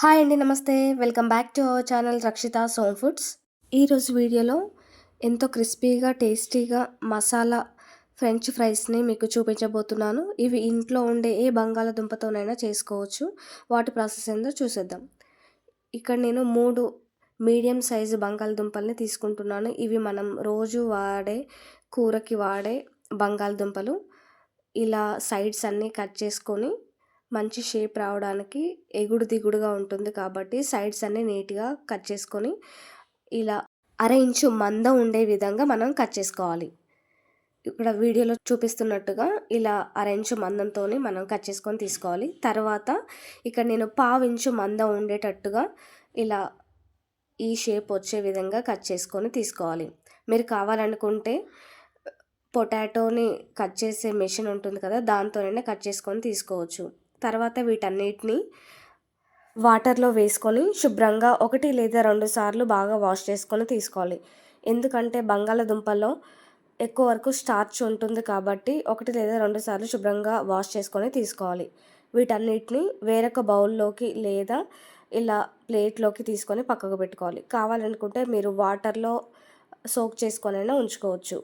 Hi అండి. నమస్తే. Welcome back to our channel Rakshita's home foods. ఈరోజు వీడియోలో ఎంతో క్రిస్పీగా, టేస్టీగా మసాలా ఫ్రెంచ్ ఫ్రైస్‌ని మీకు చూపించబోతున్నాను. ఇవి ఇంట్లో ఉండే ఏ బంగాళాదుంపతోనైనా చేసుకోవచ్చు. వాటి ప్రాసెస్ ఏందో చూసేద్దాం. ఇక్కడ నేను 3 మీడియం సైజు బంగాళదుంపల్ని తీసుకుంటున్నాను. ఇవి మనం రోజు వాడే కూరకి వాడే బంగాళదుంపలు. ఇలా సైడ్స్ అన్నీ కట్ చేసుకొని మంచి షేప్ రావడానికి ఎగుడు దిగుడుగా ఉంటుంది కాబట్టి సైడ్స్ అన్నీ నీట్గా కట్ చేసుకొని ఇలా అర ఇంచు మందం ఉండే విధంగా మనం కట్ చేసుకోవాలి. ఇక్కడ వీడియోలో చూపిస్తున్నట్టుగా ఇలా అర ఇంచు మందంతో మనం కట్ చేసుకొని తీసుకోవాలి. తర్వాత ఇక్కడ నేను పావు ఇంచు మందం ఉండేటట్టుగా ఇలా ఈ షేప్ వచ్చే విధంగా కట్ చేసుకొని తీసుకోవాలి. మీరు కావాలనుకుంటే పొటాటోని కట్ చేసే మెషిన్ ఉంటుంది కదా, దాంతోనే కట్ చేసుకొని తీసుకోవచ్చు. తర్వాత వీటన్నిటిని వాటర్లో వేసుకొని శుభ్రంగా 1 లేదా 2 సార్లు బాగా వాష్ చేసుకొని తీసుకోవాలి. ఎందుకంటే బంగాళదుంపల్లో ఎక్కువ వరకు స్టార్చ్ ఉంటుంది కాబట్టి 1 లేదా 2 సార్లు శుభ్రంగా వాష్ చేసుకొని తీసుకోవాలి. వీటన్నిటిని వేరొక బౌల్లోకి లేదా ఇలా ప్లేట్లోకి తీసుకొని పక్కకు పెట్టుకోవాలి. కావాలనుకుంటే మీరు వాటర్లో సోక్ చేసుకొనైనా ఉంచుకోవచ్చు.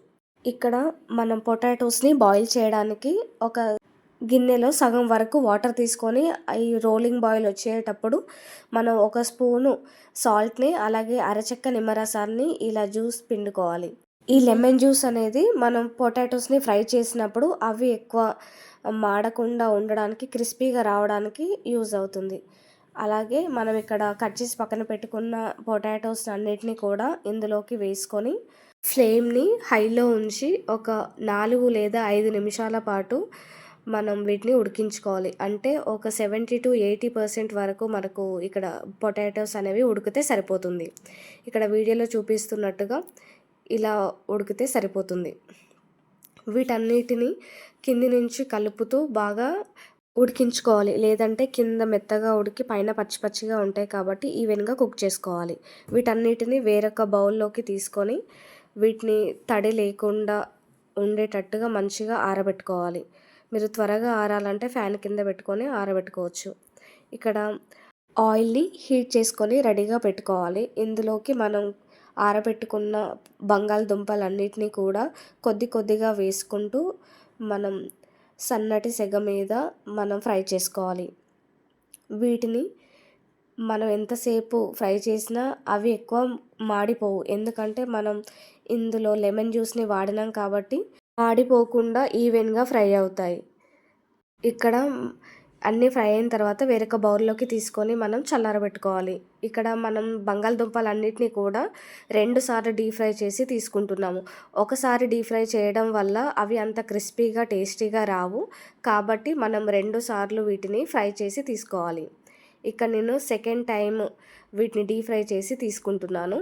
ఇక్కడ మనం పొటాటోస్ని బాయిల్ చేయడానికి ఒక గిన్నెలో సగం వరకు వాటర్ తీసుకొని ఈ రోలింగ్ బాయిల్ వచ్చేటప్పుడు మనం 1 స్పూను సాల్ట్ని అలాగే అరచెక్క నిమ్మరసాన్ని ఇలా జ్యూస్ పిండుకోవాలి. ఈ లెమన్ జ్యూస్ అనేది మనం పొటాటోస్ని ఫ్రై చేసినప్పుడు అవి ఎక్కువ మాడకుండా ఉండడానికి, క్రిస్పీగా రావడానికి యూజ్ అవుతుంది. అలాగే మనం ఇక్కడ కట్ చేసి పక్కన పెట్టుకున్న పొటాటోస్ అన్నిటిని కూడా ఇందులోకి వేసుకొని ఫ్లేమ్ని హైలో ఉంచి ఒక 4 లేదా 5 నిమిషాల పాటు మనం వీటిని ఉడికించుకోవాలి. అంటే ఒక 70-80% వరకు మనకు ఇక్కడ పొటాటోస్ అనేవి ఉడికితే సరిపోతుంది. ఇక్కడ వీడియోలో చూపిస్తున్నట్టుగా ఇలా ఉడికితే సరిపోతుంది. వీటన్నిటిని కింది నుంచి కలుపుతూ బాగా ఉడికించుకోవాలి. లేదంటే కింద మెత్తగా ఉడికి పైన పచ్చి పచ్చిగా ఉంటాయి కాబట్టి ఈవెన్గా కుక్ చేసుకోవాలి. వీటన్నిటిని వేరొక బౌల్లోకి తీసుకొని వీటిని తడి లేకుండా ఉండేటట్టుగా మంచిగా ఆరబెట్టుకోవాలి. మీరు త్వరగా ఆరాలంటే ఫ్యాన్ కింద పెట్టుకొని ఆరబెట్టుకోవచ్చు. ఇక్కడ ఆయిల్ని హీట్ చేసుకొని రెడీగా పెట్టుకోవాలి. ఇందులోకి మనం ఆరబెట్టుకున్న బంగాళదుంపలన్నిటినీ కూడా కొద్ది కొద్దిగా వేసుకుంటూ మనం సన్నటి సెగ మీద మనం ఫ్రై చేసుకోవాలి. వీటిని మనం ఎంతసేపు ఫ్రై చేసినా అవి ఎక్కువ మాడిపోవు. ఎందుకంటే మనం ఇందులో లెమన్ జ్యూస్ని వాడినాం కాబట్టి మాడిపోకుండా ఈవెన్గా ఫ్రై అవుతాయి. ఇక్కడ అన్నీ ఫ్రై అయిన తర్వాత వేరొక బౌల్లోకి తీసుకొని మనం చల్లారబెట్టుకోవాలి. ఇక్కడ మనం బంగాళదుంపలన్నిటినీ కూడా 2 సార్లు డీప్ ఫ్రై చేసి తీసుకుంటున్నాము. ఒకసారి డీప్ ఫ్రై చేయడం వల్ల అవి అంత క్రిస్పీగా, టేస్టీగా రావు. కాబట్టి మనం 2 సార్లు వీటిని ఫ్రై చేసి తీసుకోవాలి. ఇక్కడ నేను సెకండ్ టైం వీటిని డీప్ ఫ్రై చేసి తీసుకుంటున్నాను.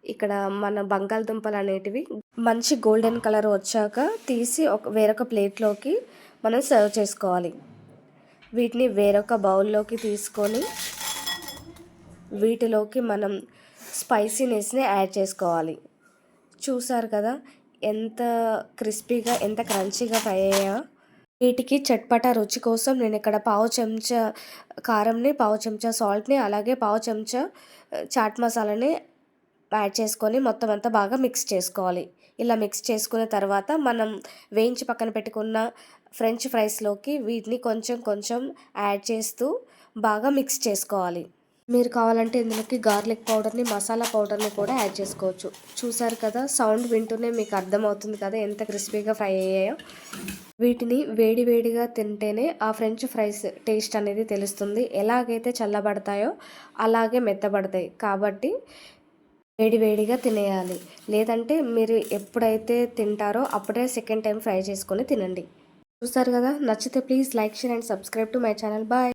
ఇక్కడ మన బంగాళదుంపలు అనేటివి మంచి గోల్డెన్ కలర్ వచ్చాక తీసి వేరొక ప్లేట్లోకి మనం సర్వ్ చేసుకోవాలి. వీటిని వేరొక బౌల్లోకి తీసుకొని వీటిలోకి మనం స్పైసీనెస్ని యాడ్ చేసుకోవాలి. చూసారు కదా ఎంత క్రిస్పీగా, ఎంత క్రంచీగా ఫ్రై అయ్యాయో. వీటికి చట్పటా రుచి కోసం నేను ఇక్కడ పావు చెంచా కారంని, పావు చెంచా సాల్ట్ని, అలాగే పావు చెంచా చాట్ మసాలాని యాడ్ చేసుకొని మొత్తం అంతా బాగా మిక్స్ చేసుకోవాలి. ఇలా మిక్స్ చేసుకున్న తర్వాత మనం వేయించి పక్కన పెట్టుకున్న ఫ్రెంచ్ ఫ్రైస్లోకి వీటిని కొంచెం కొంచెం యాడ్ చేస్తూ బాగా మిక్స్ చేసుకోవాలి. మీరు కావాలంటే ఇందులోకి గార్లిక్ పౌడర్ని, మసాలా పౌడర్ని కూడా యాడ్ చేసుకోవచ్చు. చూసారు కదా, సౌండ్ వింటూనే మీకు అర్థమవుతుంది కదా ఎంత క్రిస్పీగా ఫ్రై అయ్యాయో. వీటిని వేడి వేడిగా తింటేనే ఆ ఫ్రెంచ్ ఫ్రైస్ టేస్ట్ అనేది తెలుస్తుంది. ఎలాగైతే చల్లబడతాయో అలాగే మెత్తబడతాయి. కాబట్టి వేడి వేడిగా తినేయాలి. లేదంటే మీరు ఎప్పుడైతే తింటారో అప్పుడే సెకండ్ టైం ఫ్రై చేసుకొని తినండి. చూసారు కదా, నచ్చితే please like, share and subscribe to my channel. Bye.